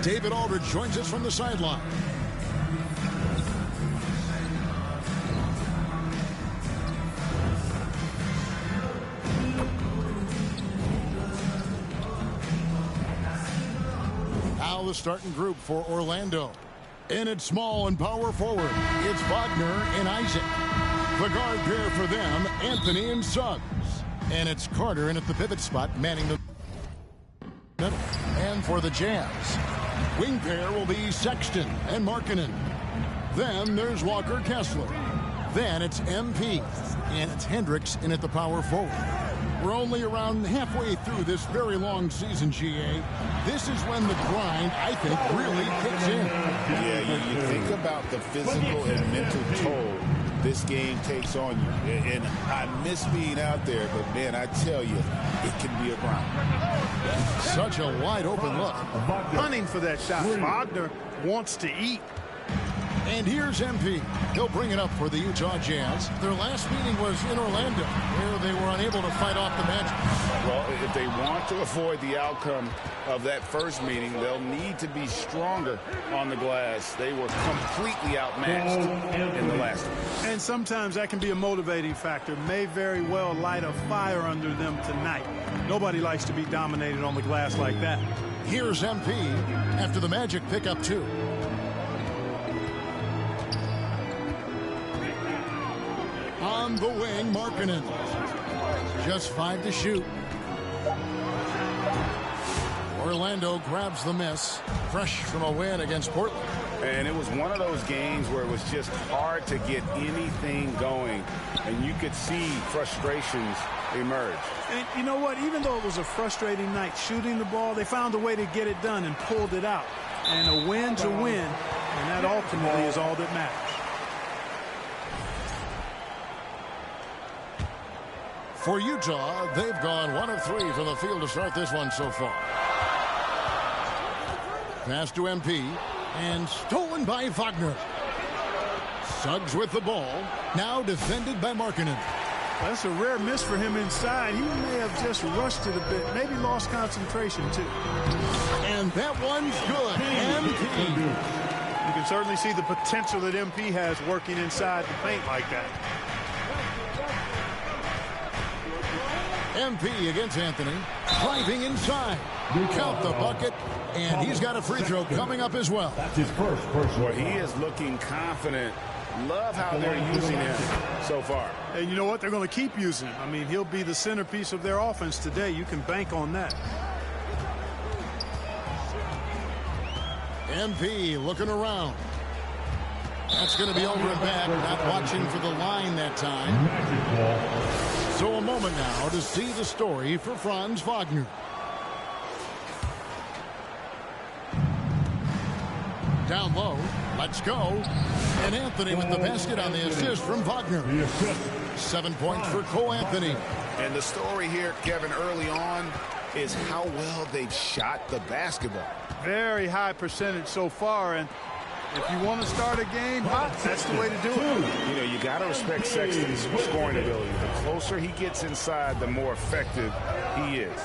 David Aldridge joins us from the sideline. Now the starting group for Orlando. In its small and power forward, it's Wagner and Isaac. The guard pair for them, Anthony and Suggs. And it's Carter in at the pivot spot, manning the middle. And for the Jazz, wing pair will be Sexton and Markkanen. Then there's Walker Kessler. Then it's MP. And it's Hendricks in at the power forward. We're only around halfway through this very long season, GA. This is when the grind, I think, really kicks in. Yeah, you think about the physical and mental toll this game takes on you. And I miss being out there, but, man, I tell you, it can be a grind. Such a wide-open look. Hunting for that shot. Wagner wants to eat. And here's MP. He'll bring it up for the Utah Jazz. Their last meeting was in Orlando, where they were unable to fight off the Magic. Well, if they want to avoid the outcome of that first meeting, they'll need to be stronger on the glass. They were completely outmatched in the last one. And sometimes that can be a motivating factor. May very well light a fire under them tonight. Nobody likes to be dominated on the glass like that. Here's MP after the Magic pick up 2. On the wing, Markkanen. Just 5 to shoot. Orlando grabs the miss, fresh from a win against Portland. And it was one of those games where it was just hard to get anything going, and you could see frustrations emerge. And you know what? Even though it was a frustrating night shooting the ball, they found a way to get it done and pulled it out. And a win's a win, and that ultimately is all that matters. For Utah, they've gone 1 of 3 from the field to start this one so far. Pass to MP, and stolen by Wagner. Suggs with the ball, now defended by Markkanen. That's a rare miss for him inside. He may have just rushed it a bit, maybe lost concentration too. And that one's good. MP. You can certainly see the potential that MP has working inside the paint like that. MP against Anthony, driving inside. Count the bucket, and he's got a free throw coming up as well. That's his first personal. Well, he is looking confident. Love how they're using him so far. And you know what? They're going to keep using him. I mean, he'll be the centerpiece of their offense today. You can bank on that. MP looking around. That's going to be over and back, not watching for the line that time. So a moment now to see the story for Franz Wagner. Down low, let's go. And Anthony with the basket on the assist from Wagner. 7 points for Cole Anthony. And the story here, Kevin, early on is how well they've shot the basketball. Very high percentage so far, and if you want to start a game hot, that's the way to do it. You know, you got to respect Sexton's scoring ability. The closer he gets inside, the more effective he is.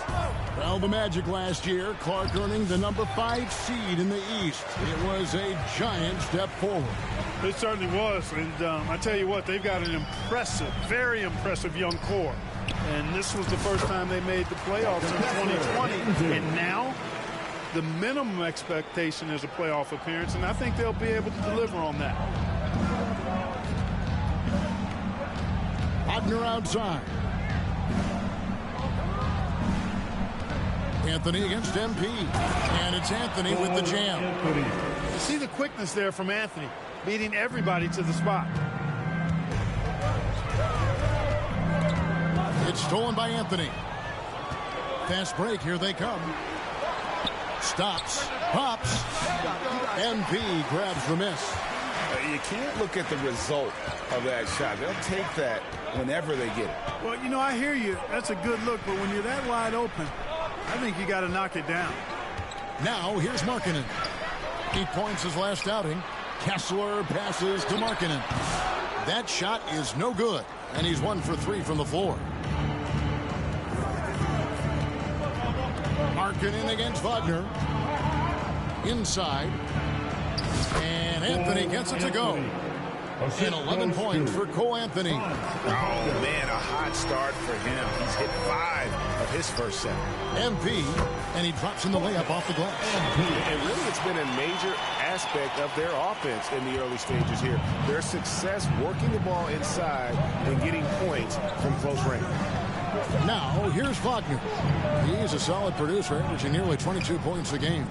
Well, the Magic last year, Clark earning the number 5 seed in the East. It was a giant step forward. It certainly was, and I tell you what, they've got an impressive, very impressive young core. And this was the first time they made the playoffs in 2020, and now the minimum expectation is a playoff appearance, and I think they'll be able to deliver on that. Wagner outside. Anthony against MP. And it's Anthony with the jam. You see the quickness there from Anthony, beating everybody to the spot. It's stolen by Anthony. Fast break, here they come. Stops, pops. MP grabs the miss. You can't look at the result of that shot. They'll take that whenever they get it. Well, you know, I hear you. That's a good look, but when you're that wide open, I think you got to knock it down. Now, here's Markkanen. 8 points his last outing. Kessler passes to Markkanen. That shot is no good, and he's 1 for 3 from the floor. Markkanen against Wagner. Inside. And Anthony gets it to go. And 11 points for Cole Anthony. Oh, man, a hot start for him. He's hit 5 of his first set. MP, and he drops in the layup off the glass. And really, it's been a major aspect of their offense in the early stages here. Their success working the ball inside and getting points from close range. Now, here's Wagner. He's a solid producer, averaging nearly 22 points a game.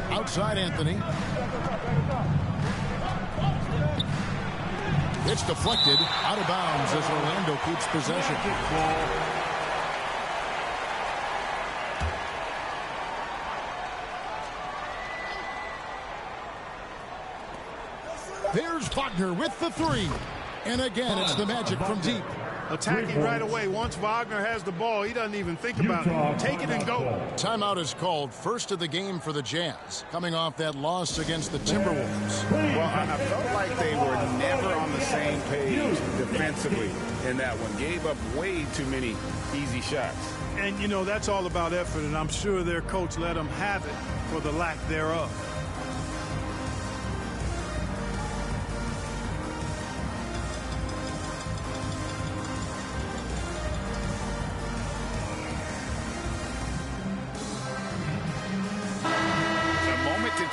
Outside Anthony. It's deflected out of bounds as Orlando keeps possession. There's Wagner with the three. And again, it's the Magic from deep. Attacking right away. Once Wagner has the ball, he doesn't even think about it. Take it and go. Timeout is called, first of the game for the Jazz, coming off that loss against the Timberwolves. Well, I felt like they were never on the same page defensively in that one. Gave up way too many easy shots. And, you know, that's all about effort, and I'm sure their coach let them have it for the lack thereof.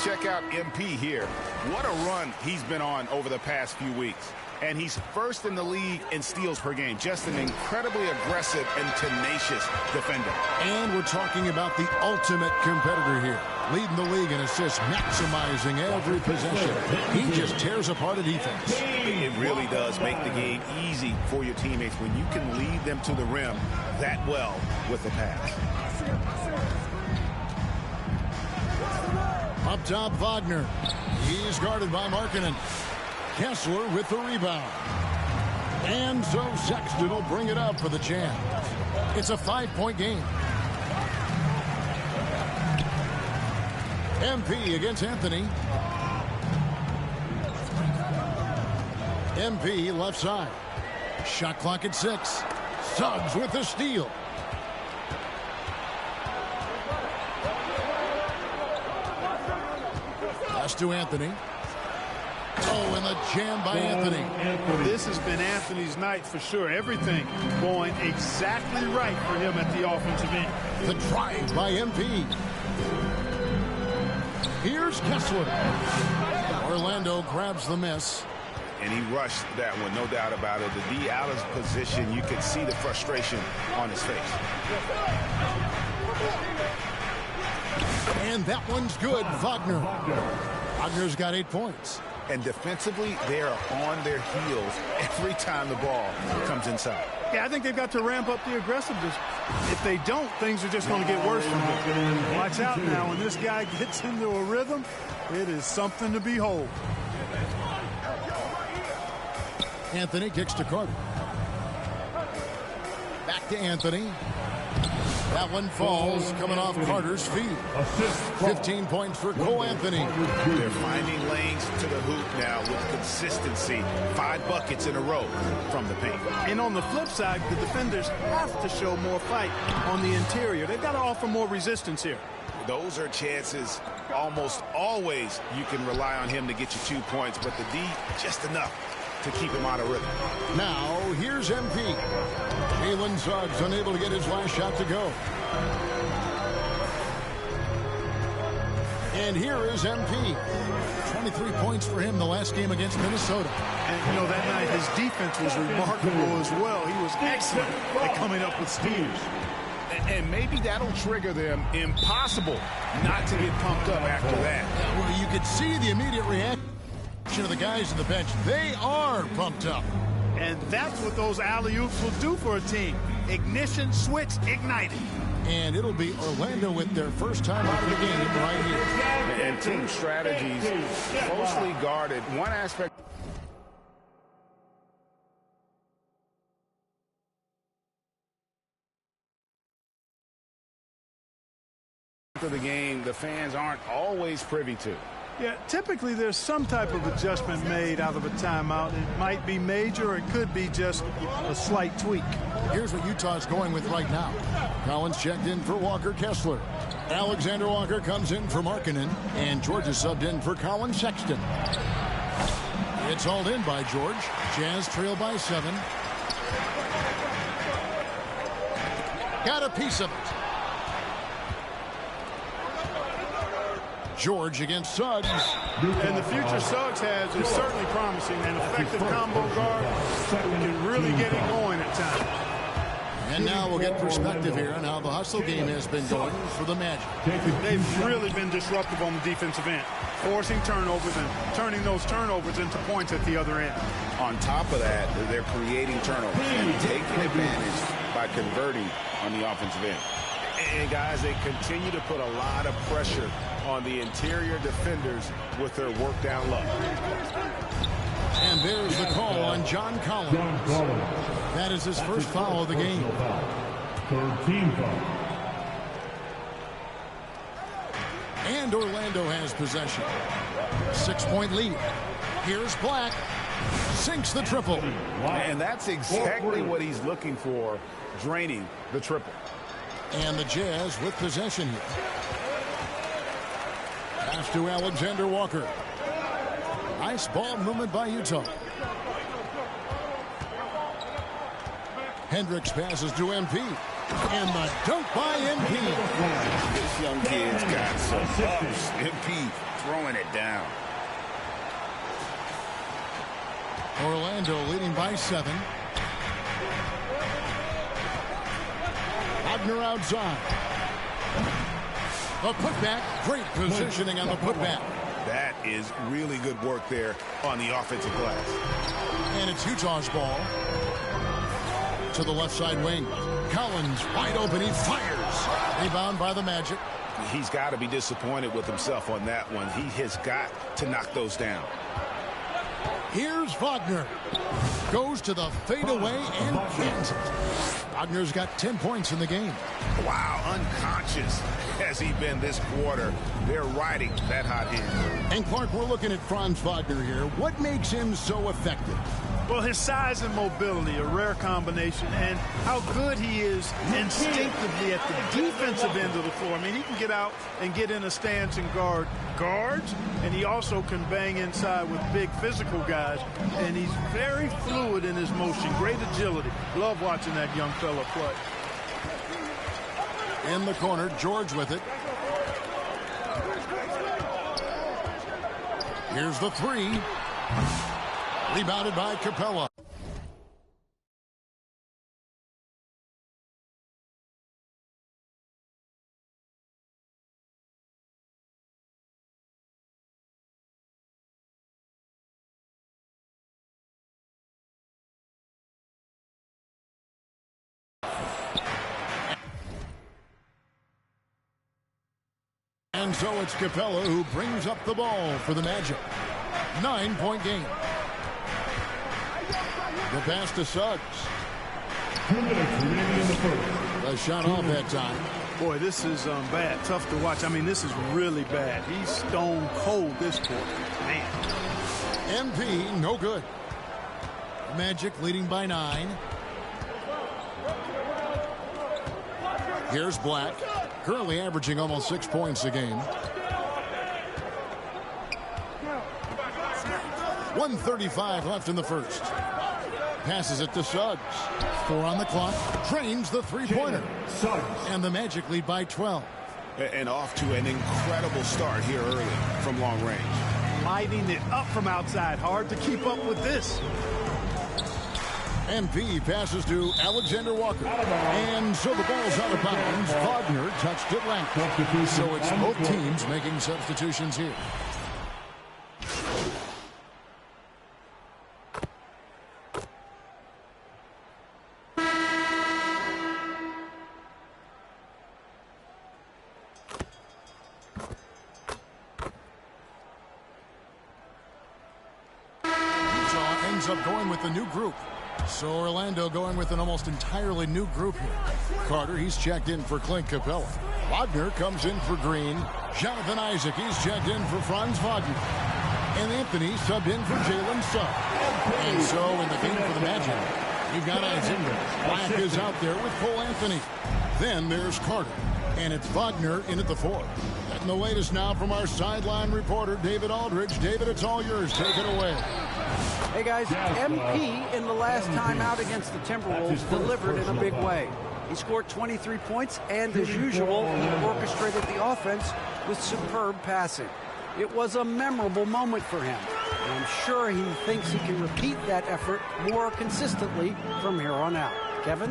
Check out MP here. What a run he's been on over the past few weeks. And he's first in the league in steals per game. Just an incredibly aggressive and tenacious defender. And we're talking about the ultimate competitor here. Leading the league in assists, maximizing every possession. He just tears apart a defense. It really does make the game easy for your teammates when you can lead them to the rim that well with the pass. Up top, Wagner. He's guarded by Markkanen. Kessler with the rebound. And so Sexton will bring it up for the Jazz. It's a 5-point game. MP against Anthony. MP left side. Shot clock at 6. Suggs with the steal. Pass to Anthony. Oh, and the jam by Anthony. This has been Anthony's night for sure. Everything going exactly right for him at the offensive end. The drive by MP. Here's Kessler. Orlando grabs the miss. And he rushed that one, no doubt about it. The D out of position, you could see the frustration on his face. And that one's good, Wagner. Wagner's got 8 points. And defensively, they are on their heels every time the ball comes inside. Yeah, I think they've got to ramp up the aggressiveness. If they don't, things are just going to get worse from him. Watch out now. When this guy gets into a rhythm, it is something to behold. Anthony kicks to Carter. Back to Anthony. That one falls, coming off Carter's feet. 15 points for Cole Anthony. They're finding lanes to the hoop now with consistency. 5 buckets in a row from the paint. And on the flip side, the defenders have to show more fight on the interior. They've got to offer more resistance here. Those are chances almost always you can rely on him to get you 2 points, but the D, just enough to keep him out of rhythm. Now, here's MP. Jalen Suggs unable to get his last shot to go. And here is MP. 23 points for him the last game against Minnesota. And, you know, that night his defense was remarkable as well. He was excellent at coming up with steals. And maybe that'll trigger them. Impossible not to get pumped up after that. Well, you could see the immediate reaction of the guys on the bench. They are pumped up. And that's what those alley-oops will do for a team. Ignition, switch, ignited. And it'll be Orlando with their first time out of the game right here. And team strategies closely guarded. One aspect of the game the fans aren't always privy to. Yeah, typically there's some type of adjustment made out of a timeout. It might be major or it could be just a slight tweak. Here's what Utah's going with right now. Collins checked in for Walker Kessler. Alexander Walker comes in for Markkanen, and Georgia subbed in for Colin Sexton. It's hauled in by George. Jazz trail by 7. Got a piece of it. George against Suggs. And the future Suggs has is certainly promising. An effective combo guard can really get it going at times. And now we'll get perspective here on how the hustle game has been going for the Magic. They've really been disruptive on the defensive end, forcing turnovers and turning those turnovers into points at the other end. On top of that, they're creating turnovers and taking advantage by converting on the offensive end. And guys, they continue to put a lot of pressure on the interior defenders with their work down low. And there's the call on John Collins. That is his first foul of the game. Third team foul. And Orlando has possession. 6-point lead. Here's Black. Sinks the triple. And that's exactly what he's looking for, draining the triple. And the Jazz with possession here. Pass to Alexander Walker. Nice ball movement by Utah. Hendricks passes to MP. And the dunk by MP. This young kid's got some ups. MP throwing it down. Orlando leading by 7. Wagner outside. The putback. Great positioning on the putback. That is really good work there on the offensive glass. And it's Utah's ball. To the left side wing. Collins wide open. He fires. Rebound by the Magic. He's got to be disappointed with himself on that one. He has got to knock those down. Here's Wagner. Goes to the fadeaway and cans it. Wagner's got 10 points in the game. Wow, unconscious has he been this quarter. They're riding that hot hand. And Clark, we're looking at Franz Wagner here. What makes him so effective? Well, his size and mobility, a rare combination, and how good he is instinctively at the defensive end of the floor. I mean, he can get out and get in a stance and guard guards, and he also can bang inside with big physical guys, and he's very fluid in his motion, great agility. Love watching that young fella play. In the corner, George with it. Here's the 3. Rebounded by Capella. And so it's Capella who brings up the ball for the Magic. 9-point game. The pass to Suggs. 2 minutes remaining in the first. A shot off that time. Boy, this is bad. Tough to watch. I mean, this is really bad. He's stone cold this quarter. Man. MP, no good. Magic leading by 9. Here's Black. Currently averaging almost 6 points a game. 1:35 left in the first. Passes it to Suggs. 4 on the clock. Drains the three-pointer. And the Magic lead by 12. And off to an incredible start here early from long range. Lighting it up from outside. Hard to keep up with this. MP passes to Alexander Walker. And so the ball's out of bounds. Wagner touched it late. So it's both teams making substitutions here. Utah ends up going with the new group. So Orlando going with an almost entirely new group here. Carter, he's checked in for Clint Capella. Wagner comes in for Green. Jonathan Isaac, he's checked in for Franz Wagner. And Anthony subbed in for Jalen Suggs. And so in the game for the Magic, you've got Isaac. Black is out there with Cole Anthony. Then there's Carter. And it's Wagner in at the 4th. And the latest now from our sideline reporter, David Aldridge. David, it's all yours. Take it away. Hey, guys, MP in the last time out against the Timberwolves delivered in a big way. He scored 23 points, and as usual, he orchestrated the offense with superb passing. It was a memorable moment for him, and I'm sure he thinks he can repeat that effort more consistently from here on out. Kevin?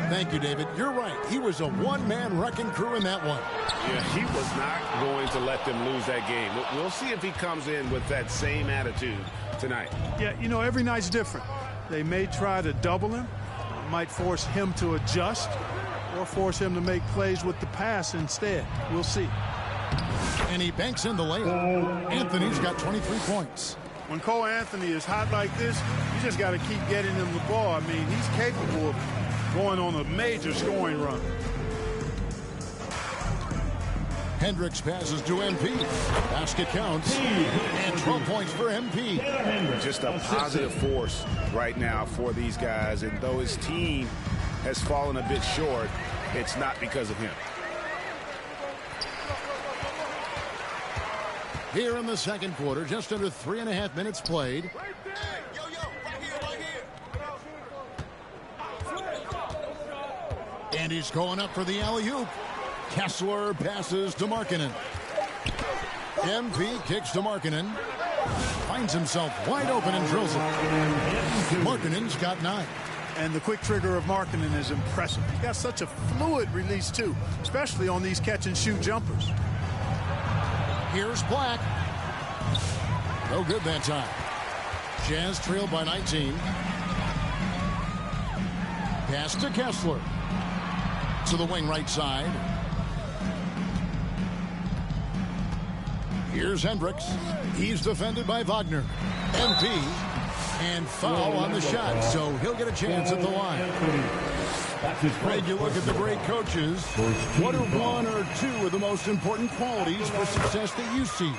Thank you, David. You're right. He was a one-man wrecking crew in that one. Yeah, he was not going to let them lose that game. We'll see if he comes in with that same attitude tonight. Yeah, you know, every night's different. They may try to double him, might force him to adjust, or force him to make plays with the pass instead. We'll see. And he banks in the layup. Anthony's got 23 points. When Cole Anthony is hot like this, you just got to keep getting him the ball. I mean, he's capable of going on a major scoring run. Hendricks passes to MP. Basket counts. And 12 points for MP. Just a positive force right now for these guys. And though his team has fallen a bit short, it's not because of him. Here in the second quarter, just under 3.5 minutes played. And he's going up for the alley-oop. Kessler passes to Markkanen. MP kicks to Markkanen. Finds himself wide open and drills it. Markkanen's got 9. And the quick trigger of Markkanen is impressive. He's got such a fluid release, too, especially on these catch-and-shoot jumpers. Here's Black. No good that time. Jazz trailed by 19. Pass to Kessler. To the wing right side. Here's Hendricks. He's defended by Wagner. MP. And foul on the shot, so he'll get a chance at the line. Greg, you look at the great coaches. What are one or two of the most important qualities for success that you see?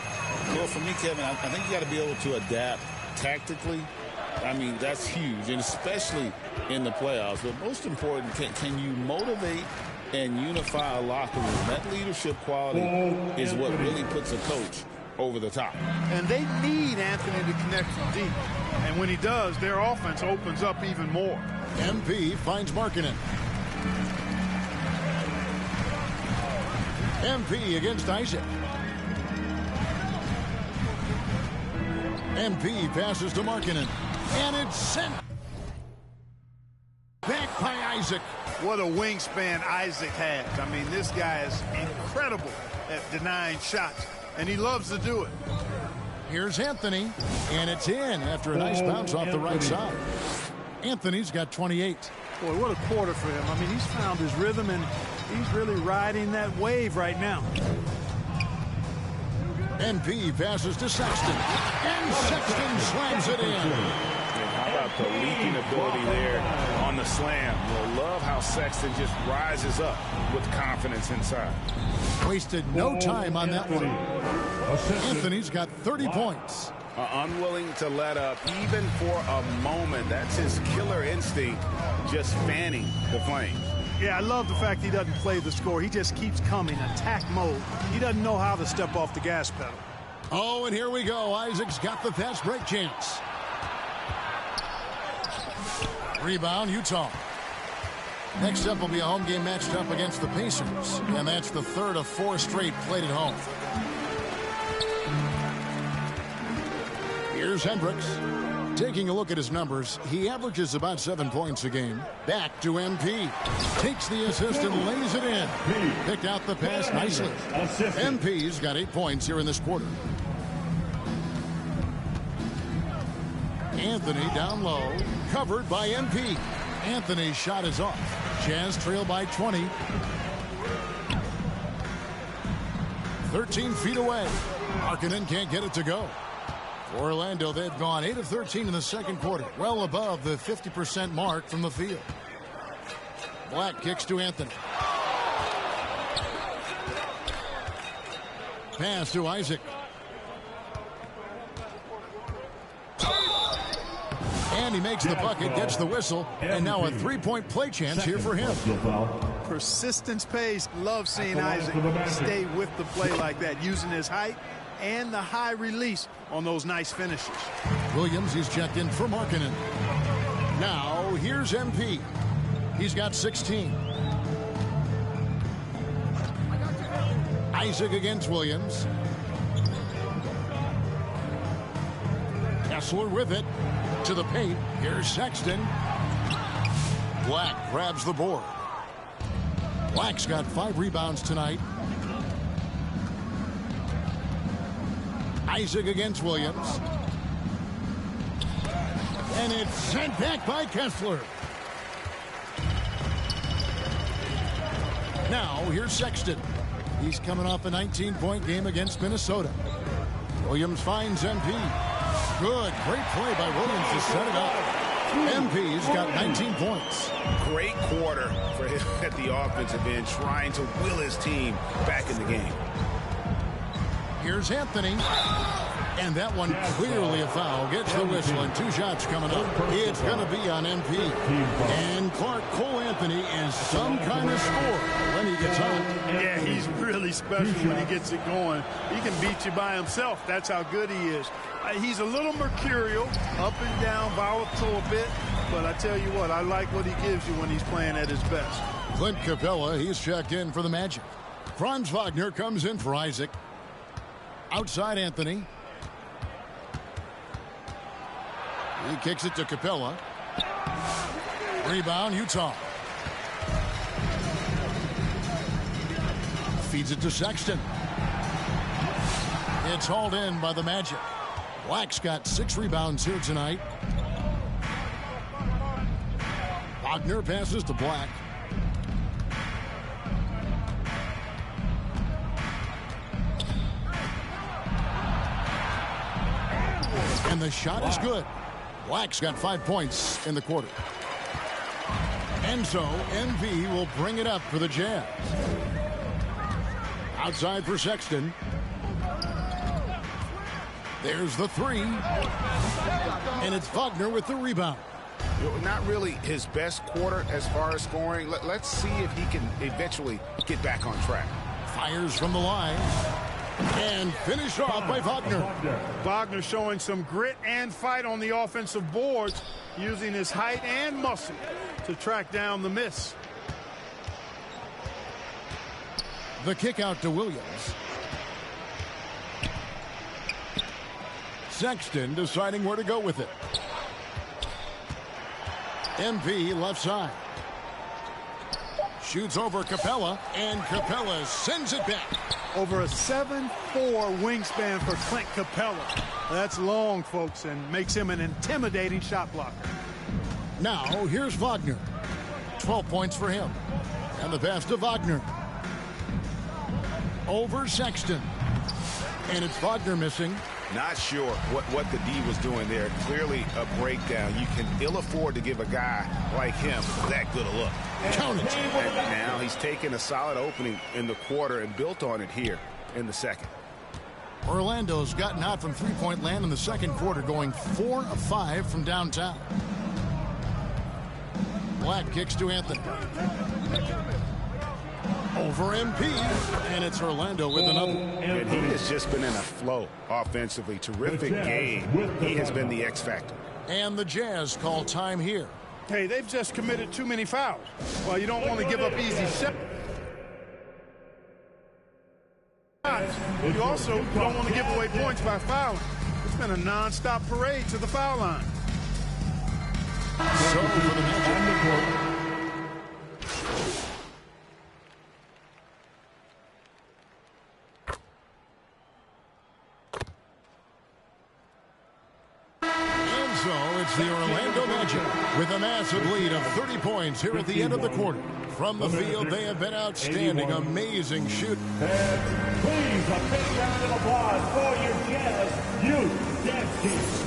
Well, for me, Kevin, I think you got to be able to adapt tactically. I mean, that's huge, and especially in the playoffs. But most important, can you motivate and unify a locker room? That leadership quality is what really puts a coach over the top. And they need Anthony to connect from deep. And when he does, their offense opens up even more. MP finds Markkanen. MP against Isaac. MP passes to Markkanen. And it's sent back by Isaac. What a wingspan Isaac has. I mean, this guy is incredible at denying shots, and he loves to do it. Here's Anthony, and it's in after a nice bounce off the right side. Anthony's got 28. Boy, what a quarter for him. I mean, he's found his rhythm, and he's really riding that wave right now. MP passes to Sexton, and Sexton slams it in. And how about the leaping ability there on the slam? You'll love how Sexton just rises up with confidence inside. Wasted no time on that one. Anthony's got 30 points. Unwilling to let up even for a moment. That's his killer instinct, just fanning the flames. Yeah, I love the fact he doesn't play the score. He just keeps coming, attack mode. He doesn't know how to step off the gas pedal. Oh, and here we go. Isaac's got the fast break chance. Rebound, Utah. Next up will be a home game matched up against the Pacers, and that's the third of 4 straight played at home. Here's Hendricks. Taking a look at his numbers, he averages about 7 points a game. Back to MP. Takes the assist and lays it in. Picked out the pass nicely. MP's got 8 points here in this quarter. Anthony down low. Covered by MP. Anthony's shot is off. Jazz trail by 20. 13 feet away. Markkanen can't get it to go. For Orlando, they've gone 8 of 13 in the second quarter, well above the 50% mark from the field. Black kicks to Anthony. Pass to Isaac. And he makes the bucket, gets the whistle, and now a 3-point play chance here for him. Persistence pays. Love seeing Isaac stay with the play like that, using his height and the high release on those nice finishes. Williams, he's checked in for Markkanen. Now, here's MP. He's got 16. Isaac against Williams. Kessler with it to the paint. Here's Sexton. Black grabs the board. Black's got 5 rebounds tonight. Isaac against Williams. And it's sent back by Kessler. Now, here's Sexton. He's coming off a 19-point game against Minnesota. Williams finds MP. Good, great play by Williams to set it up. MP's got 19 points. Great quarter for him at the offensive end, trying to will his team back in the game. Here's Anthony. And that one clearly a foul. Gets the whistle, and 2 shots coming up. It's going to be on MP. And Clark, Cole Anthony is some kind of scorer when he gets on. Yeah, he's really special when he gets it going. He can beat you by himself. That's how good he is. He's a little mercurial, up and down, volatile a bit. But I tell you what, I like what he gives you when he's playing at his best. Clint Capella, he's checked in for the Magic. Franz Wagner comes in for Isaac. Outside Anthony. He kicks it to Capella. Rebound, Utah. Feeds it to Sexton. It's hauled in by the Magic. Black's got 6 rebounds here tonight. Wagner passes to Black. And the shot is good. Black's got 5 points in the quarter. And so MV will bring it up for the Jazz. Outside for Sexton. There's the 3. And it's Wagner with the rebound. Not really his best quarter as far as scoring. Let's see if he can eventually get back on track. Fires from the line. And finished off by Wagner. Wagner showing some grit and fight on the offensive boards, using his height and muscle to track down the miss. The kick out to Williams. Sexton deciding where to go with it. MP left side. Shoots over Capella, and Capella sends it back. Over a 7'4" wingspan for Clint Capella. That's long, folks, and makes him an intimidating shot blocker. Now, here's Wagner. 12 points for him. And the pass to Wagner. Over Sexton. And it's Wagner missing. Not sure what the D was doing there. Clearly a breakdown. You can ill afford to give a guy like him that good a look. Count it. And now he's taken a solid opening in the quarter and built on it here in the second. Orlando's gotten out from three-point land in the second quarter, going 4 of 5 from downtown. Black kicks to Anthony. Over MP, and it's Orlando with another. And he has just been in a flow offensively. Terrific game. He has been the X factor. And the Jazz call time here. Hey, they've just committed too many fouls. Well, you don't want to give up easy shots. You also don't want to give away points by fouling. It's been a non-stop parade to the foul line. So for the Magic. The Orlando Magic with a massive lead of 30 points here at the end of the quarter. From the field, they have been outstanding, amazing shooting. And please, a big round of applause for your Jazz Youth Dance Team.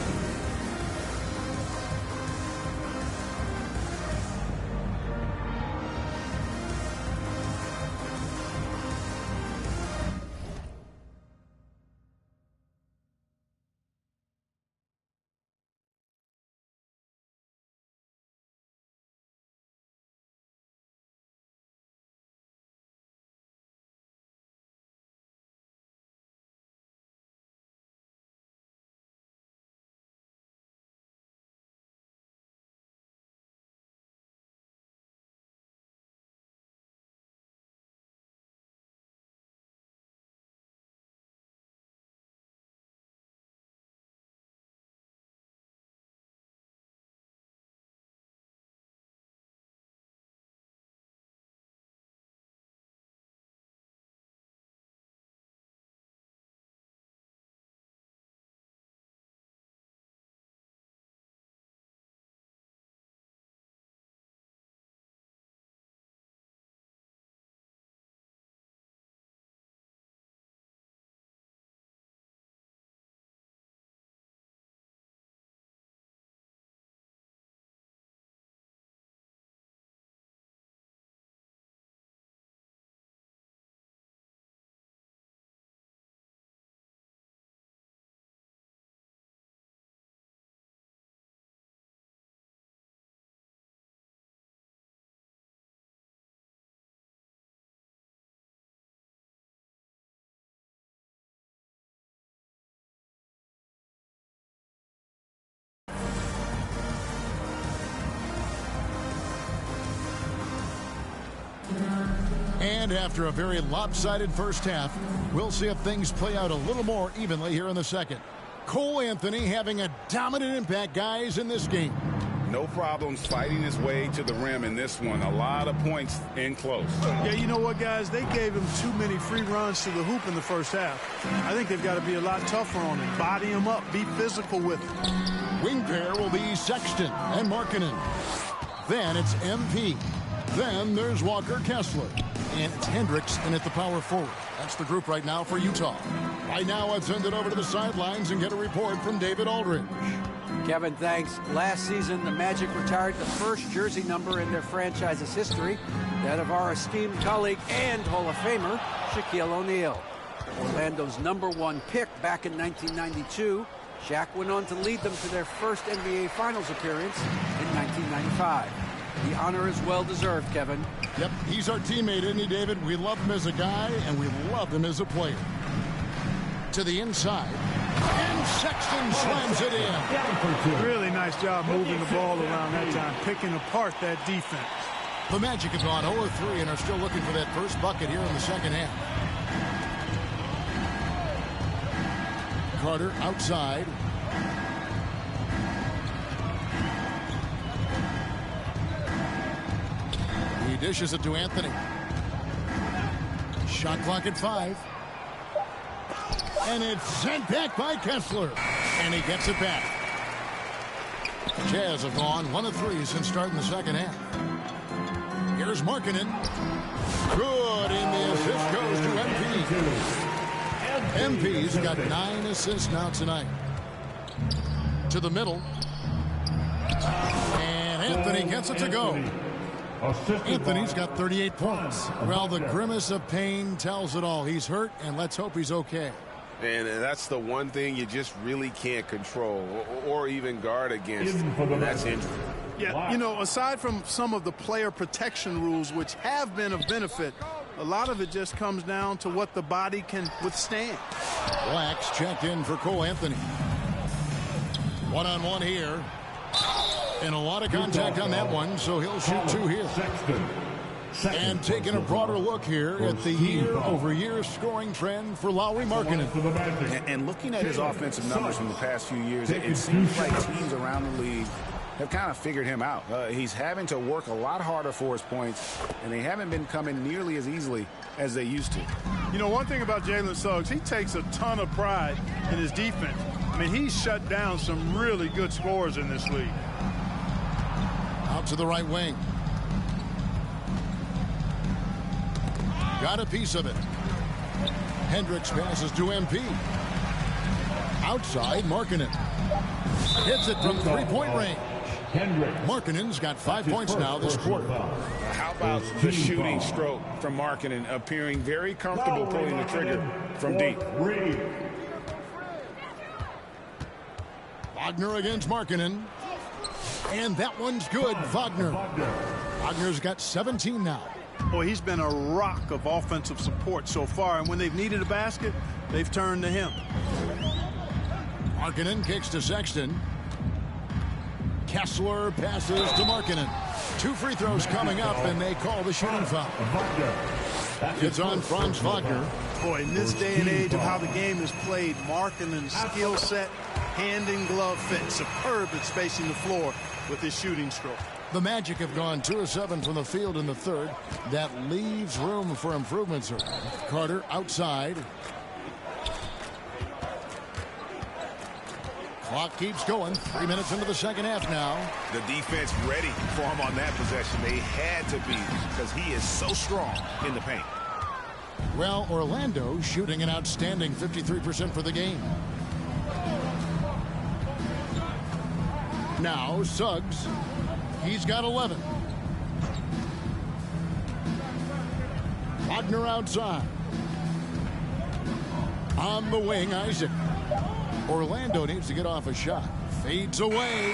And after a very lopsided first half, we'll see if things play out a little more evenly here in the second. Cole Anthony having a dominant impact, guys, in this game. No problems fighting his way to the rim in this one. A lot of points in close. Yeah, you know what, guys? They gave him too many free runs to the hoop in the first half. I think they've got to be a lot tougher on him. Body him up. Be physical with him. Wing pair will be Sexton and Markkanen. Then it's MP. Then there's Walker Kessler. And it's Hendricks in at the power forward. That's the group right now for Utah. Right now, I've sent it over to the sidelines and get a report from David Aldridge. Kevin, thanks. Last season, the Magic retired the first jersey number in their franchise's history, that of our esteemed colleague and Hall of Famer, Shaquille O'Neal. Orlando's #1 pick back in 1992, Shaq went on to lead them to their first NBA Finals appearance in 1995. The honor is well-deserved, Kevin. Yep, he's our teammate, isn't he, David? We love him as a guy, and we love him as a player. To the inside, and Sexton slams it in. Really nice job moving the ball around that time, picking apart that defense. The Magic have gone 0-3 and are still looking for that first bucket here in the second half. Carter outside. He dishes it to Anthony. Shot clock at 5. And it's sent back by Kessler. And he gets it back. Jazz have gone 1 of 3 since starting the second half. Here's Markkanen. Good, and the assist goes to MP. MP's got 9 assists now tonight. To the middle. And Anthony gets it to go. Anthony's got 38 points. Well, the grimace of pain tells it all. He's hurt, and let's hope he's okay. And that's the one thing you just really can't control or even guard against. That's injury. Yeah, you know, aside from some of the player protection rules, which have been of benefit, a lot of it just comes down to what the body can withstand. Blacks checked in for Cole Anthony. One-on-one here. And a lot of contact on that one, so he'll shoot 2 here. And taking a broader look here at the year-over-year scoring trend for Lauri Markkanen. And looking at his offensive numbers from the past few years, it seems like teams around the league have kind of figured him out. He's having to work a lot harder for his points, and they haven't been coming nearly as easily as they used to. You know, one thing about Jalen Suggs, he takes a ton of pride in his defense. I mean, he's shut down some really good scorers in this league. Out to the right wing. Got a piece of it. Hendricks passes to MP. Outside, Markkanen. Hits it from 3-point range. Markkanen's got 5 points now this quarter. How about the shooting stroke from Markkanen, appearing very comfortable pulling the trigger from deep. Wagner against Markkanen. And that one's good. Wagner's got 17 now. Boy, he's been a rock of offensive support so far, and when they've needed a basket, they've turned to him. Markkanen kicks to Sexton. Kessler passes to Markkanen. 2 free throws coming up, and they call the shooting foul. It's on Franz Wagner. Boy, in this day and age of how the game is played, Markkanen's skill set, hand and glove fit, superb at spacing the floor with his shooting stroke. The Magic have gone 2 of 7 from the field in the third. That leaves room for improvement, sir. Carter outside. Clock keeps going. 3 minutes into the second half now. The defense ready for him on that possession. They had to be because he is so strong in the paint. Well, Orlando shooting an outstanding 53% for the game. Now, Suggs. He's got 11. Wagner outside. On the wing, Isaac. Orlando needs to get off a shot. Fades away.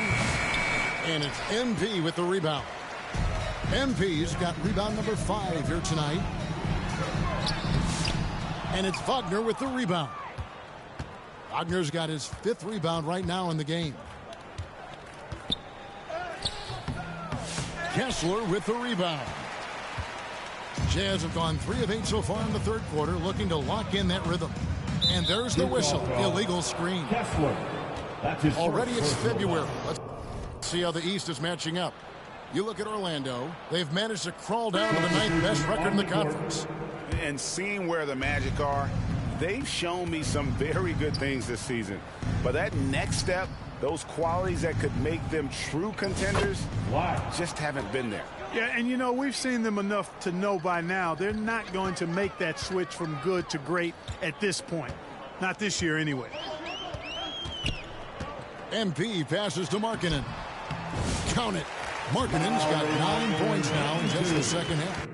And it's MP with the rebound. MP's got rebound number 5 here tonight. And it's Wagner with the rebound. Wagner's got his 5th rebound right now in the game. Kessler with the rebound. Jazz have gone 3 of 8 so far in the third quarter, looking to lock in that rhythm. And there's the whistle. Illegal screen. Kessler. That's his Already first it's personal February. foul. Let's see how the East is matching up. You look at Orlando. They've managed to crawl down to the 9th best record in the conference. And seeing where the Magic are, they've shown me some very good things this season. But that next step, those qualities that could make them true contenders, just haven't been there. Yeah, and you know, we've seen them enough to know by now they're not going to make that switch from good to great at this point. Not this year anyway. MP passes to Markkanen. Count it. Markkanen's got 9 points now in just the second half.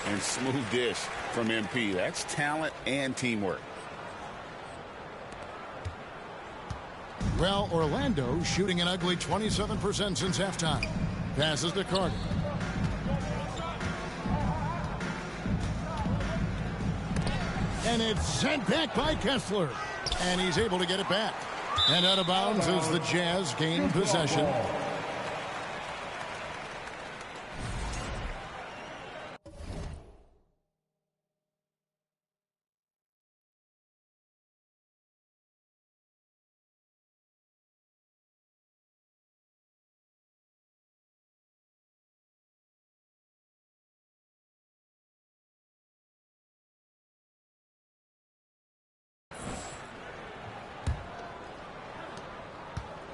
And smooth dish from MP. That's talent and teamwork. Well, Orlando shooting an ugly 27% since halftime. Passes to Carter. And it's sent back by Kessler. And he's able to get it back. And out of bounds as the Jazz gain possession.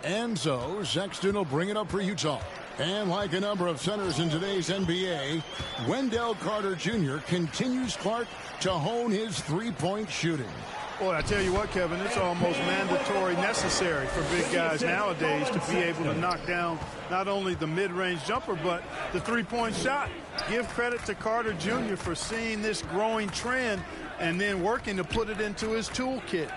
And so Sexton will bring it up for Utah. And like a number of centers in today's NBA, Wendell Carter Jr. continues Clark to hone his three-point shooting. Boy, I tell you what, Kevin, it's almost mandatory necessary for big guys nowadays to be able to knock down not only the mid-range jumper, but the three-point shot. Give credit to Carter Jr. for seeing this growing trend and then working to put it into his toolkit.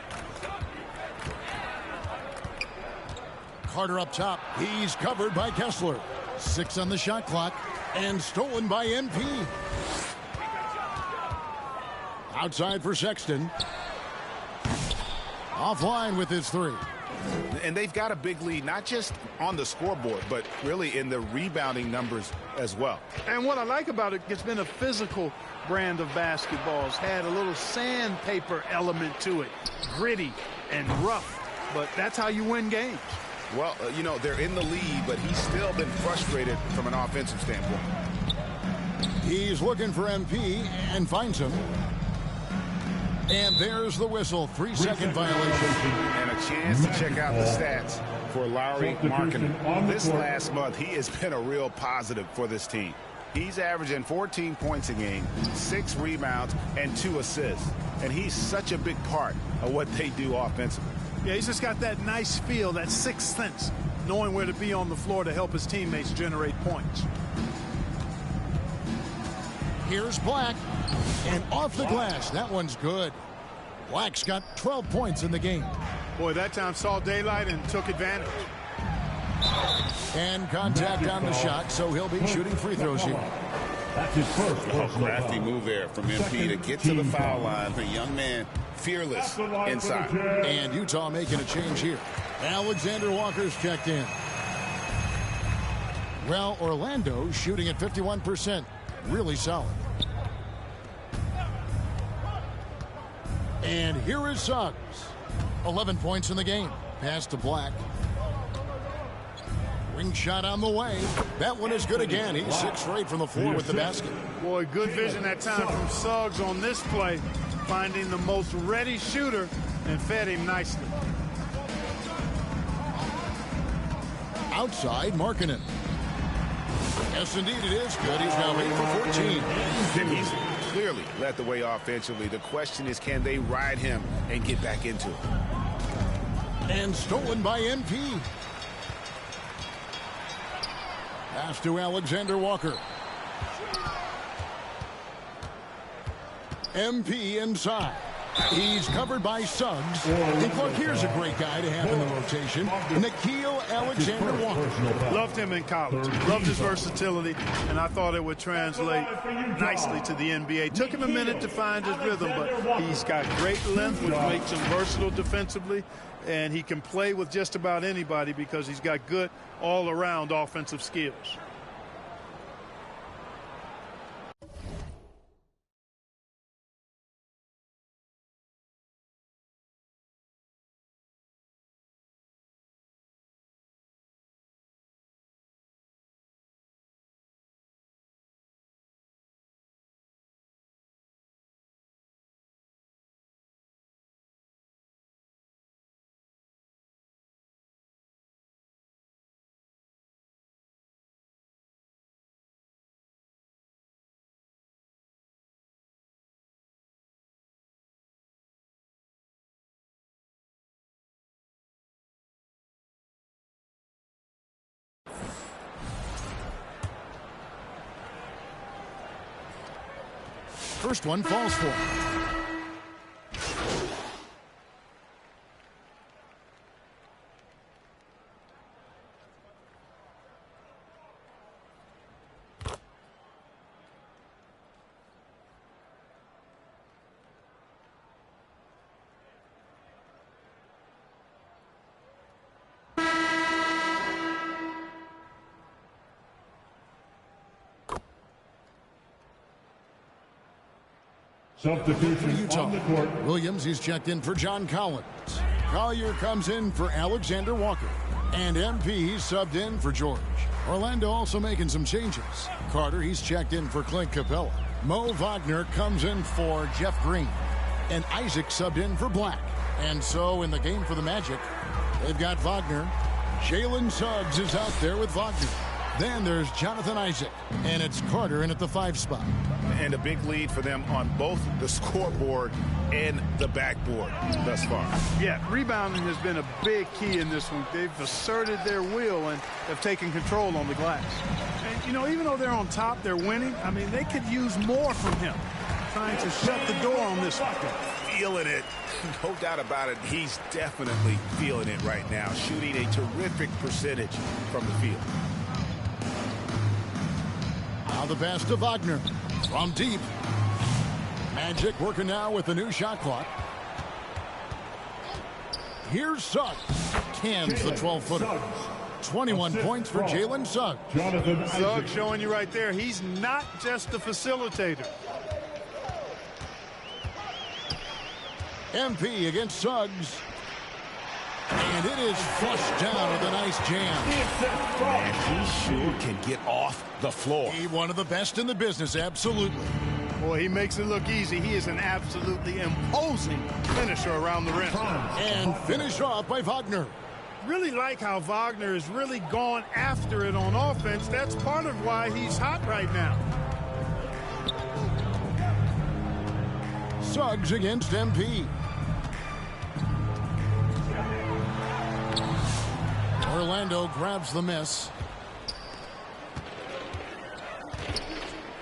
Carter up top. He's covered by Kessler. 6 on the shot clock. And stolen by MP. Outside for Sexton. Offline with his three. And they've got a big lead, not just on the scoreboard, but really in the rebounding numbers as well. And what I like about it, it's been a physical brand of basketball. It's had a little sandpaper element to it. Gritty and rough. But that's how you win games. Well, you know, they're in the lead, but he's still been frustrated from an offensive standpoint. He's looking for MP and finds him. And there's the whistle. 3-second violation. And a chance to check out the stats for Lauri Markkanen. This last month, he has been a real positive for this team. He's averaging 14 points a game, 6 rebounds, and 2 assists. And he's such a big part of what they do offensively. Yeah, he's just got that nice feel, that sixth sense, knowing where to be on the floor to help his teammates generate points. Here's Black. And off the glass. That one's good. Black's got 12 points in the game. Boy, that time saw daylight and took advantage. And contact on the shot, so he'll be shooting free throws here. That's his first personal Crafty foul. move there from MP to get to the foul line. The young man, fearless inside. And Utah making a change here. Alexander Walker's checked in. Well, Orlando shooting at 51%. Really solid. And here is Suggs. 11 points in the game. Pass to Black. Ring shot on the way. That one is good again. He's 6 straight from the floor with the basket. Boy, good vision that time from Suggs on this play, finding the most ready shooter and fed him nicely. Outside, Markkanen. Yes, indeed it is good. He's now 8 for 14. And he's clearly led the way offensively. The question is, can they ride him and get back into it? And stolen by MP. Pass to Alexander Walker. MP inside. He's covered by Suggs. And Clark, here's a great guy to have in the rotation. Nickeil Alexander-Walker. Loved him in college. Loved his versatility, and I thought it would translate nicely to the NBA. Took him a minute to find his rhythm, but he's got great length, which makes him versatile defensively, and he can play with just about anybody because he's got good all-around offensive skills. First one falls for him. Substitution Utah. on the court. Williams, he's checked in for John Collins. Collier comes in for Alexander Walker. And MP, he's subbed in for George. Orlando also making some changes. Carter, he's checked in for Clint Capella. Mo Wagner comes in for Jeff Green. And Isaac subbed in for Black. And so in the game for the Magic, they've got Wagner. Jalen Suggs is out there with Wagner. Then there's Jonathan Isaac. And it's Carter in at the 5 spot. And a big lead for them on both the scoreboard and the backboard thus far. Yeah, rebounding has been a big key in this one. They've asserted their will and have taken control on the glass. And, you know, even though they're on top, they're winning. I mean, they could use more from him. Trying to shut the door on this one. Feeling it. No doubt about it. He's definitely feeling it right now. Shooting a terrific percentage from the field. Now the pass to Wagner. From deep. Magic working now with the new shot clock. Here's Suggs. Cans the 12-footer. 21 points for Jalen Suggs. Suggs showing you right there, he's not just a facilitator. MP against Suggs. And it is flushed down with a nice jam. And he sure can get off the floor. He one of the best in the business, absolutely. Boy, he makes it look easy. He is an absolutely imposing finisher around the rim. And finished off by Wagner. Really like how Wagner is really gone after it on offense. That's part of why he's hot right now. Suggs against MP. Orlando grabs the miss.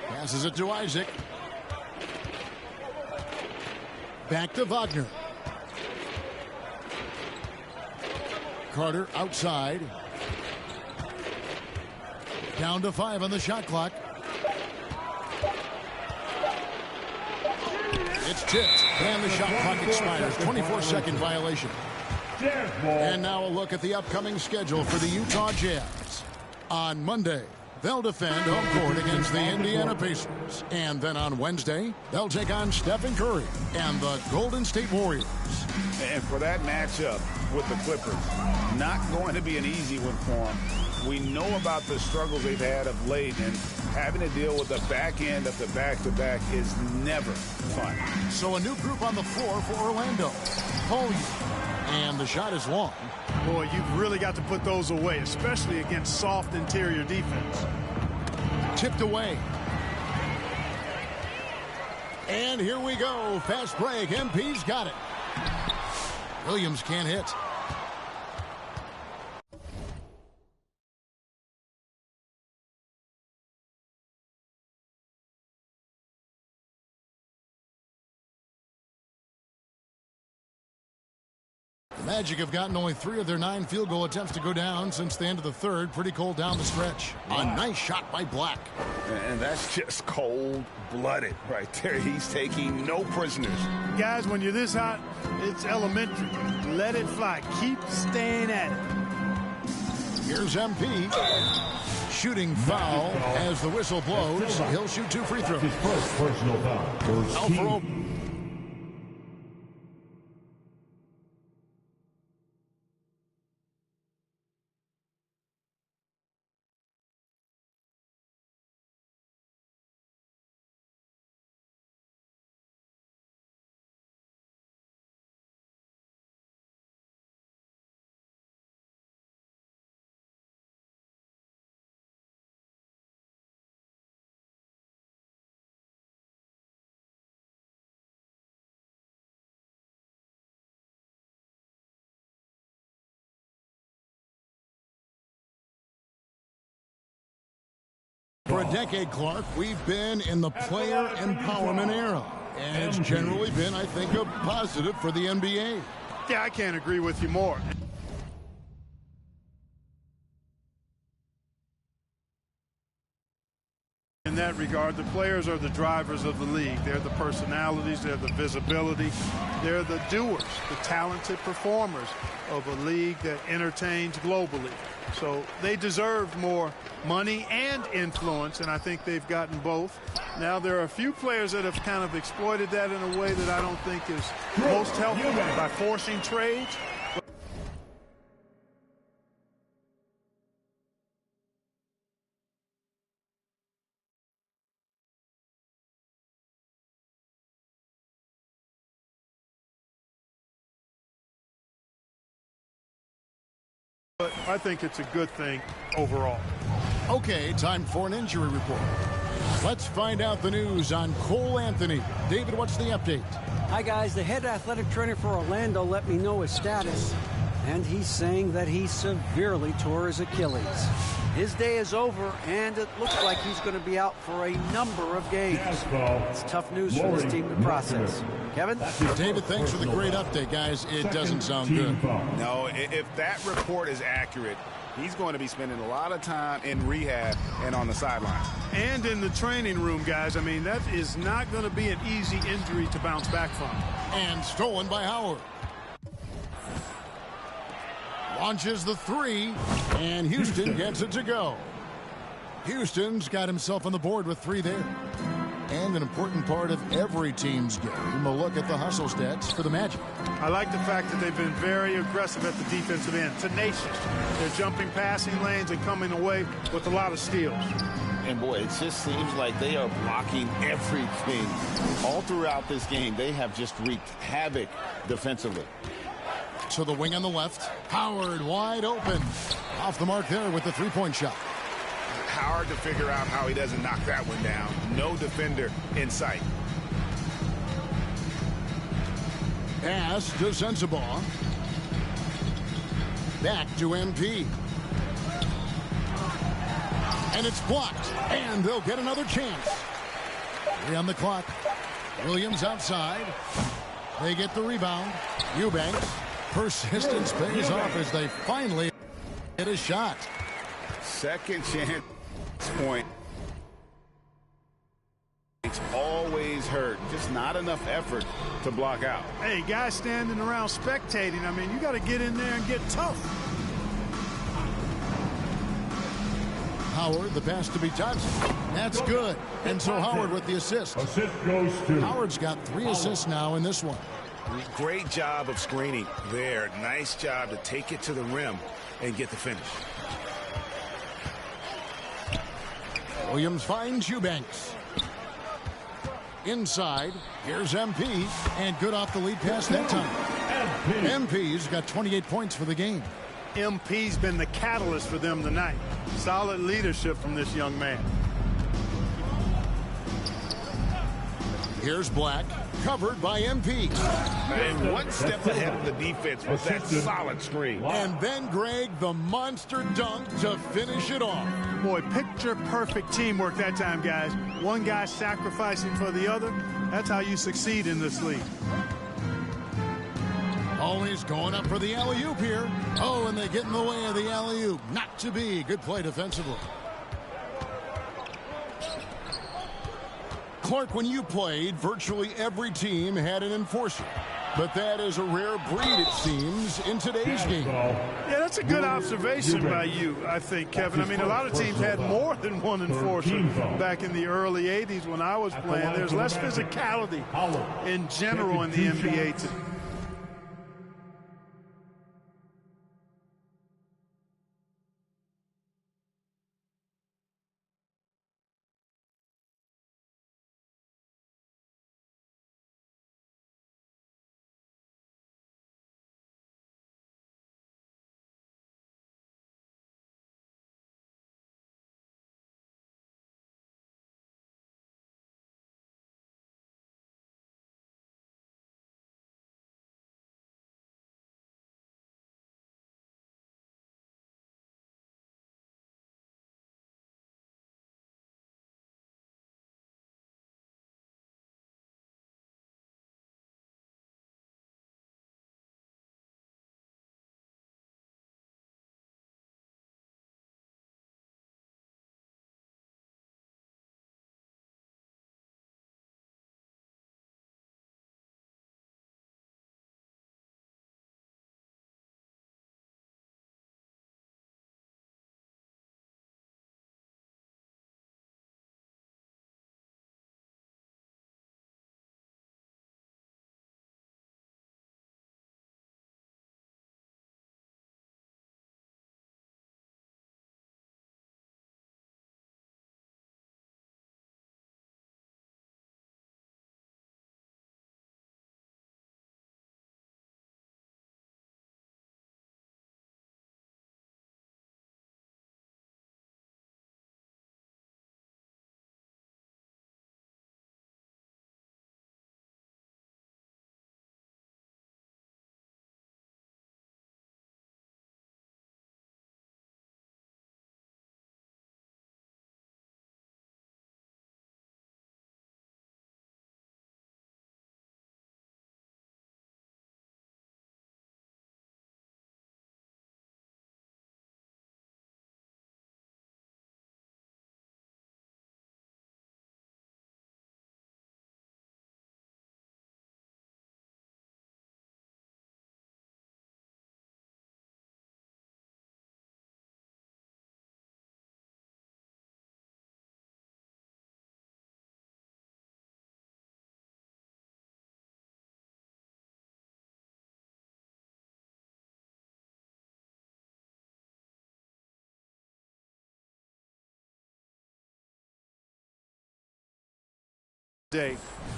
Passes it to Isaac. Back to Wagner. Carter outside. Down to 5 on the shot clock. It's tipped, and the shot clock expires. 24-second violation. And now a look at the upcoming schedule for the Utah Jazz. On Monday, they'll defend home court against the Indiana Pacers. And then on Wednesday, they'll take on Stephen Curry and the Golden State Warriors. And for that matchup with the Clippers, not going to be an easy one for them. We know about the struggles they've had of late, and having to deal with the back end of the back-to-back is never fun. So a new group on the floor for Orlando. Collier. And the shot is long. Boy, you've really got to put those away, especially against soft interior defense. Tipped away. And here we go. Fast break. MP's got it. Williams can't hit. Magic have gotten only 3 of their 9 field goal attempts to go down since the end of the third. Pretty cold down the stretch. A nice shot by Black. And that's just cold-blooded right there. He's taking no prisoners. Guys, when you're this hot, it's elementary. Let it fly. Keep staying at it. Here's MP. Shooting foul as the whistle blows. He'll shoot 2 free throws. His first personal foul. Alfaro. For a decade, Clark, we've been in the player empowerment era. And it's generally been, I think, a positive for the NBA. Yeah, I can't agree with you more. In that regard, the players are the drivers of the league. They're the personalities, they're the visibility, they're the doers, the talented performers of a league that entertains globally. So they deserve more money and influence, and I think they've gotten both. Now, there are a few players that have kind of exploited that in a way that I don't think is most helpful by forcing trades. But I think it's a good thing overall. Okay, time for an injury report. Let's find out the news on Cole Anthony. David, what's the update? Hi, guys. The head athletic trainer for Orlando let me know his status, and he's saying that he severely tore his Achilles. His day is over, and it looks like he's going to be out for a number of games. It's tough news for this team to process. Kevin? David, thanks for the great update, guys. It doesn't sound good. No, if that report is accurate, he's going to be spending a lot of time in rehab and on the sidelines. And in the training room, guys. I mean, that is not going to be an easy injury to bounce back from. And stolen by Howard. Launches the 3, and Houston gets it to go. Houston's got himself on the board with 3 there. And an important part of every team's game, a look at the hustle stats for the Magic. I like the fact that they've been very aggressive at the defensive end, tenacious. They're jumping passing lanes and coming away with a lot of steals. And boy, it just seems like they are blocking everything. All throughout this game, they have just wreaked havoc defensively. So the wing on the left, Howard wide open. Off the mark there with the 3-point shot. Hard to figure out how he doesn't knock that one down. No defender in sight. Pass to Sensabaugh. Back to MP. And it's blocked. And they'll get another chance. 3 on the clock. Williams outside. They get the rebound. Eubanks. Persistence pays off as they finally hit a shot. Second chance point. It's always hurt. Just not enough effort to block out. Hey, guys standing around spectating, I mean, you got to get in there and get tough. Howard, the pass to be touched. That's good. And so Howard with the assist. Assist goes to Howard's got 3 assists now in this one. Great job of screening there. Nice job to take it to the rim and get the finish. Williams finds Eubanks. Inside, here's MP, and good off the lead pass that time. MP's got 28 points for the game. MP's been the catalyst for them tonight. Solid leadership from this young man. Here's Black, covered by MP. And one step ahead of the defense with that solid screen. And then Greg, the monster dunk to finish it off. Boy, picture-perfect teamwork that time, guys. One guy sacrificing for the other. That's how you succeed in this league. Oh, he's going up for the alley-oop here. Oh, and they get in the way of the alley-oop. Not to be. Good play defensively. Clark, when you played, virtually every team had an enforcer. But that is a rare breed, it seems, in today's game. Yeah, that's a good observation by you, I think, Kevin. I mean, a lot of teams had more than one enforcer back in the early 80s when I was playing. There's less physicality in general in the NBA today.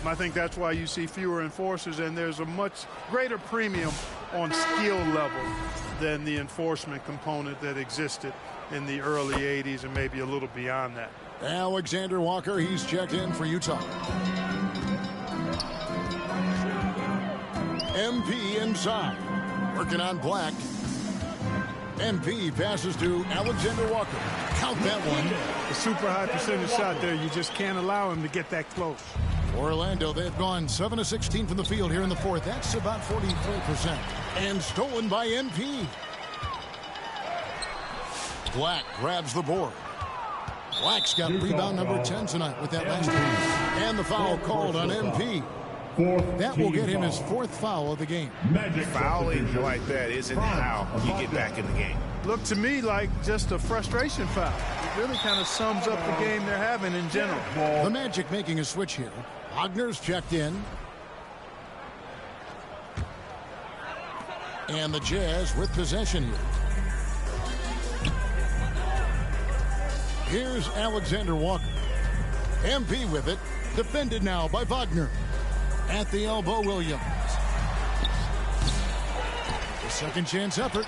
I think that's why you see fewer enforcers, and there's a much greater premium on skill level than the enforcement component that existed in the early 80s and maybe a little beyond that. Alexander Walker, he's checked in for Utah. MP inside, working on Black. MP passes to Alexander Walker. Count that one. A super high percentage shot there. You just can't allow him to get that close. Orlando, they've gone 7 of 16 from the field here in the fourth. That's about 43%. And stolen by MP. Black grabs the board. Black's got rebound number 10 tonight with that last game. And the foul called on MP. That will get him his fourth foul of the game. Fouling like that isn't how you get back in the game. Looked to me like just a frustration foul. It really kind of sums up the game they're having in general. The Magic making a switch here. Wagner's checked in. And the Jazz with possession here. Here's Alexander Walker. MP with it. Defended now by Wagner. At the elbow, Williams. The second chance effort.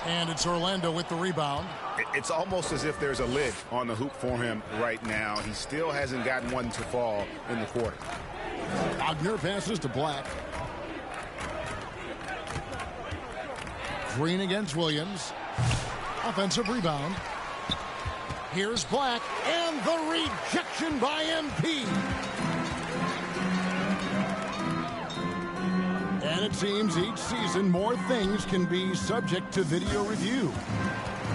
And it's Orlando with the rebound. It's almost as if there's a lid on the hoop for him right now. He still hasn't gotten one to fall in the quarter. Wagner passes to Black. Green against Williams. Offensive rebound. Here's Black. And the rejection by MP. And it seems each season more things can be subject to video review.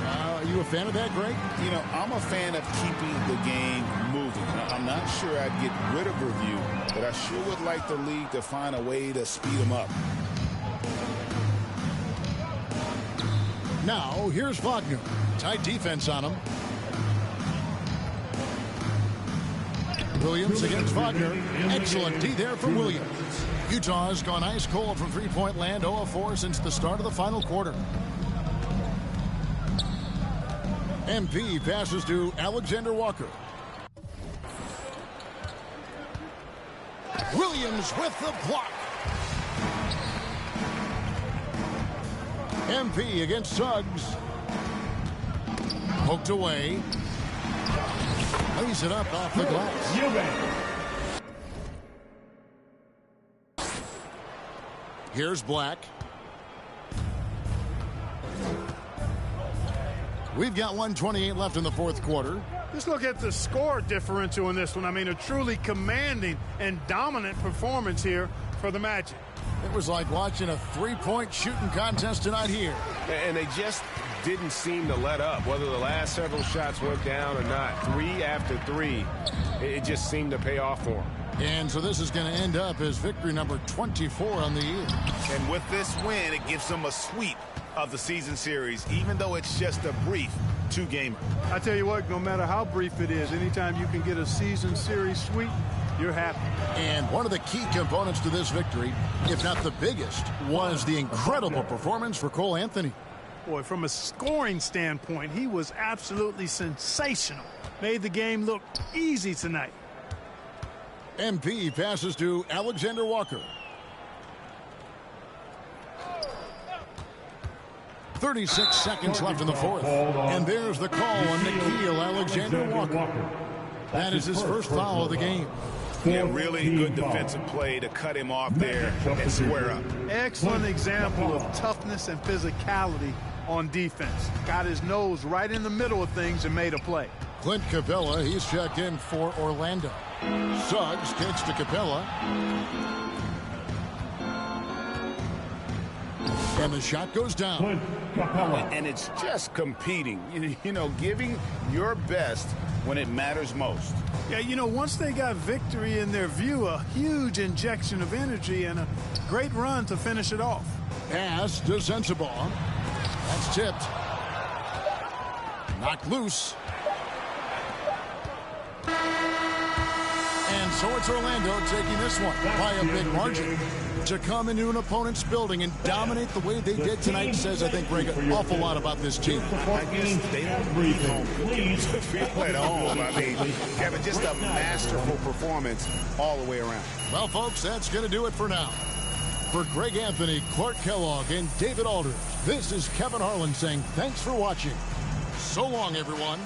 Are you a fan of that, Greg? You know, I'm a fan of keeping the game moving. I'm not sure I'd get rid of review, but I sure would like the league to find a way to speed them up. Now, here's Wagner. Tight defense on him. Williams against Wagner. Excellent D there from Williams. Utah's gone ice cold from three-point land, 0-4 since the start of the final quarter. MP passes to Alexander Walker. Williams with the block. MP against Suggs. Poked away. Lays it up off the glass. Here's Black. We've got 1:28 left in the fourth quarter. Just look at the score differential in this one. I mean, a truly commanding and dominant performance here for the Magic. It was like watching a three-point shooting contest tonight here. And they just didn't seem to let up, whether the last several shots went down or not. 3 after 3, it just seemed to pay off for them. And so this is going to end up as victory number 24 on the year. And with this win, it gives them a sweep of the season series, even though it's just a brief 2-gamer. I tell you what, no matter how brief it is, anytime you can get a season series sweep, you're happy. And one of the key components to this victory, if not the biggest, was the incredible performance for Cole Anthony. Boy, from a scoring standpoint, he was absolutely sensational. Made the game look easy tonight. MP passes to Alexander Walker. 36 seconds left in the fourth. And there's the call on Nickeil Alexander Walker. That is his first foul of the game. Yeah, really good defensive play to cut him off there and square up. Excellent example of toughness and physicality on defense. Got his nose right in the middle of things and made a play. Clint Capella, he's checked in for Orlando. Suggs kicks to Capella. And the shot goes down. And it's just competing, you know, giving your best when it matters most. Yeah, you know, once they got victory in their view, a huge injection of energy and a great run to finish it off. Pass to Sensabaugh. That's tipped. Knocked loose. And so it's Orlando taking this one by a big margin. To come into an opponent's building and dominate the way they did tonight says, I think, Greg, an awful lot about this team. I guess they don't leave home cooking to feel at home. I mean, Kevin, just a masterful performance all the way around. Well, folks, that's going to do it for now. For Greg Anthony, Clark Kellogg, and David Aldridge, this is Kevin Harlan saying thanks for watching. So long, everyone.